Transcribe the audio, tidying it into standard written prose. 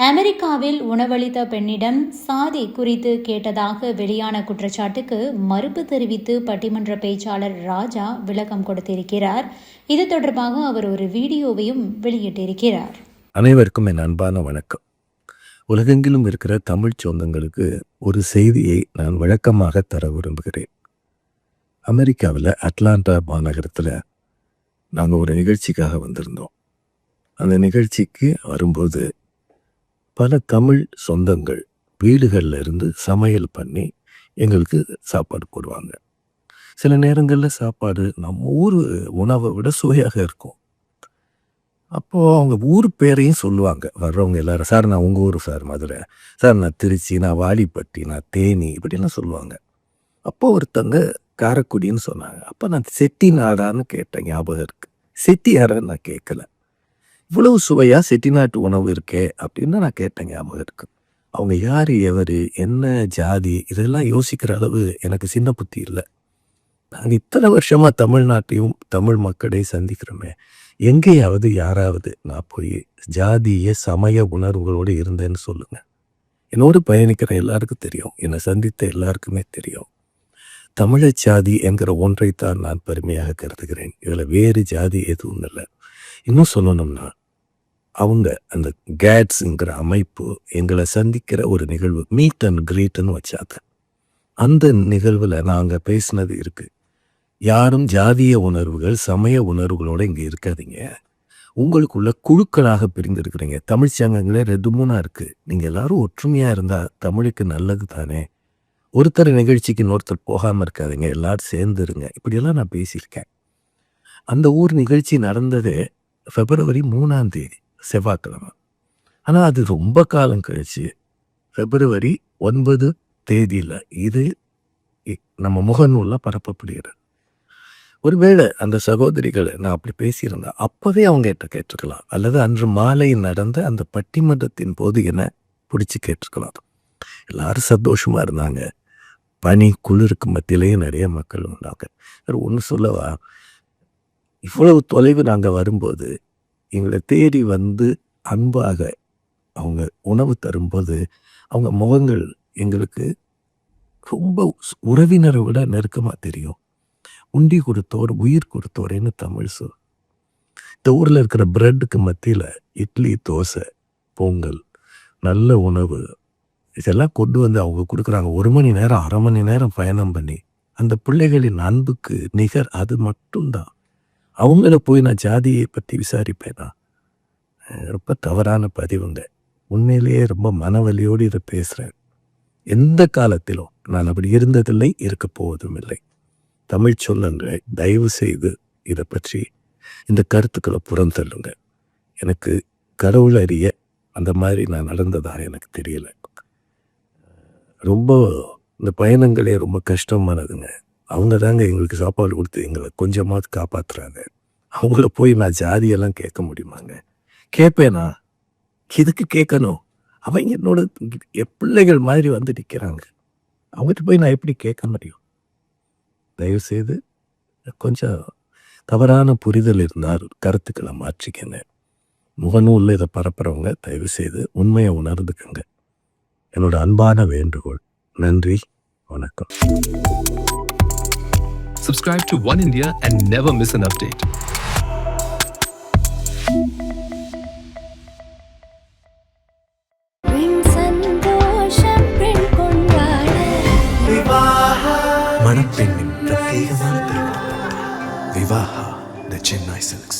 அமெரிக்காவில் உணவளித்த பெண்ணிடம் சாதி குறித்து கேட்டதாக வெளியான குற்றச்சாட்டுக்கு மறுப்பு தெரிவித்து பட்டிமன்ற பேச்சாளர் ராஜா விளக்கம் கொடுத்திருக்கிறார். இது தொடர்பாக அவர் ஒரு வீடியோவையும் வெளியிட்டிருக்கிறார். அனைவருக்கும் என் அன்பான வணக்கம். உலகெங்கிலும் இருக்கிற தமிழ் சொந்தங்களுக்கு ஒரு செய்தியை நான் வழக்கமாக தர விரும்புகிறேன். அமெரிக்காவில் அட்லாண்டா மாநகரத்தில் நாங்கள் ஒரு நிகழ்ச்சிக்காக வந்திருந்தோம். அந்த நிகழ்ச்சிக்கு வரும்போது பல தமிழ் சொந்தங்கள் வீடுகளில் இருந்து சமையல் பண்ணி எங்களுக்கு சாப்பாடு போடுவாங்க. சில நேரங்களில் சாப்பாடு நம்ம ஊர் உணவை விட சுவையாக இருக்கும். அப்போது அவங்க ஊர் பேரையும் சொல்லுவாங்க வர்றவங்க எல்லாரும். சார் நான் உங்கள் ஊர் சார் மதுரை, சார் நான் திருச்சி, நான் வாலிப்பட்டி, நான் தேனி, இப்படிலாம் சொல்லுவாங்க. அப்போ ஒருத்தங்க காரைக்குடின்னு சொன்னாங்க. அப்போ நான் செட்டிநாடான்னு கேட்டேன், ஞாபகம் இருக்குது. செட்டியாரான்னு நான் கேட்கல. இவ்வளவு சுவையாக செட்டிநாட்டு உணவு இருக்கே அப்படின்னு நான் கேட்டேன், ஞாபகம் இருக்கு. அவங்க யார், எவர், என்ன ஜாதி, இதெல்லாம் யோசிக்கிற அளவு எனக்கு சின்ன புத்தி இல்லை. நாங்கள் இத்தனை வருஷமாக தமிழ்நாட்டையும் தமிழ் மக்களையும் சந்திக்கிறோமே, எங்கேயாவது யாராவது நான் போய் ஜாதிய சமய உணர்வுகளோடு இருந்தேன்னு சொல்லுங்கள். என்னோடு பயணிக்கிற எல்லாருக்கும் தெரியும், என்னை சந்தித்த எல்லாருக்குமே தெரியும். தமிழர் ஜாதி என்கிற ஒன்றைத்தான் நான் பெருமையாக கருதுகிறேன். இதில் வேறு ஜாதி எதுவும் இல்லை. இன்னும் சொல்லணும்னா அவங்க அந்த கேட்ஸுங்கிற அமைப்பு எங்களை சந்திக்கிற ஒரு நிகழ்வு, மீட் அண்ட் கிரீட்னு வச்சாங்க. அந்த நிகழ்வில் நாங்கள் பேசினது இருக்குது. யாரும் ஜாதிய உணர்வுகள் சமய உணர்வுகளோடு இங்கே இருக்காதீங்க. உங்களுக்குள்ள குழுக்களாக பிரிந்திருக்கிறீங்க. தமிழ் சங்கங்களே 2-3 இருக்குது. நீங்கள் எல்லாரும் ஒற்றுமையாக இருந்தால் தமிழுக்கு நல்லது தானே. ஒருத்தர் நிகழ்ச்சிக்கு இன்னொருத்தர் போகாமல் இருக்காதீங்க, எல்லாரும் சேர்ந்துருங்க. இப்படியெல்லாம் நான் பேசியிருக்கேன். அந்த ஊர் நிகழ்ச்சி நடந்ததே February 3 செவ்வாய்க்கிழமை. ஆனால் அது ரொம்ப காலம் கழிச்சு February 9 இது நம்ம முகநூலில் பரப்பப்படுகிறது. ஒருவேளை அந்த சகோதரிகளை நான் அப்படி பேசியிருந்தேன், அப்போவே அவங்க கிட்ட கேட்டிருக்கலாம். அல்லது அன்று மாலை நடந்த அந்த பட்டிமன்றத்தின் போது என்ன பிடிச்சி கேட்டிருக்கலாம். எல்லாரும் சந்தோஷமாக இருந்தாங்க. பனி குளிருக்கு மத்தியிலேயே நிறைய மக்கள் இருந்தாங்க. ஒன்று சொல்லவா, இவ்வளவு தொலைவு நாங்கள் வரும்போது எங்களை தேடி வந்து அன்பாக அவங்க உணவு தரும்போது அவங்க முகங்கள் எங்களுக்கு ரொம்ப உறவினரை விட நெருக்கமாக தெரியும். உண்டி கொடுத்தோர் உயிர் கொடுத்தோரேன்னு தமிழ் சொல். இந்த ஊரில் இருக்கிற பிரெட்டுக்கு மத்தியில் இட்லி, தோசை, பொங்கல், நல்ல உணவு இதெல்லாம் கொண்டு வந்து அவங்க கொடுக்குறாங்க. 1 மணி நேரம் 1/2 மணி நேரம் பயணம் பண்ணி. அந்த பிள்ளைகளின் அன்புக்கு நிகர் அது மட்டும்தான். அவங்கள போய் நான் ஜாதியை பற்றி விசாரிப்பேனா? ரொம்ப தவறான பதிவுங்க. உண்மையிலேயே ரொம்ப மனவலியோடு இதை பேசுகிறேன். எந்த காலத்திலும் நான் அப்படி இருந்ததில்லை, இருக்க போவதும் இல்லை. தமிழ் சொந்தங்களை தயவு செய்து இதை பற்றி இந்த கருத்துக்களை புறந்தள்ளுங்க. எனக்கு கடவுள் அறிய அந்த மாதிரி நான் நடந்ததாக எனக்கு தெரியலை. ரொம்ப இந்த பயணங்களே ரொம்ப கஷ்டமானதுங்க. அவங்க தாங்க எங்களுக்கு சாப்பாடு கொடுத்து எங்களை கொஞ்சமாவது காப்பாற்றுறாங்க. அவங்கள போய் நான் ஜாதியெல்லாம் கேட்க முடியுமாங்க? கேட்பேனா? எதுக்கு கேட்கணும்? அவங்க என்னோட பிள்ளைகள் மாதிரி வந்து நிற்கிறாங்க. அவங்ககிட்ட போய் நான் எப்படி கேட்க முடியும்? தயவுசெய்து கொஞ்சம் தவறான புரிதல் இருந்தால் கருத்துக்களை மாற்றிக்கங்க. முகநூலில் இதை பரப்புறவங்க தயவுசெய்து உண்மையை உணர்ந்துக்கங்க. என்னோட அன்பான வேண்டுகோள். நன்றி, வணக்கம். Subscribe to One India and never miss an update. மணப்பெண்ணின் பிரத்யேகமான திருமணம். Vivaha, the Chennai Silks.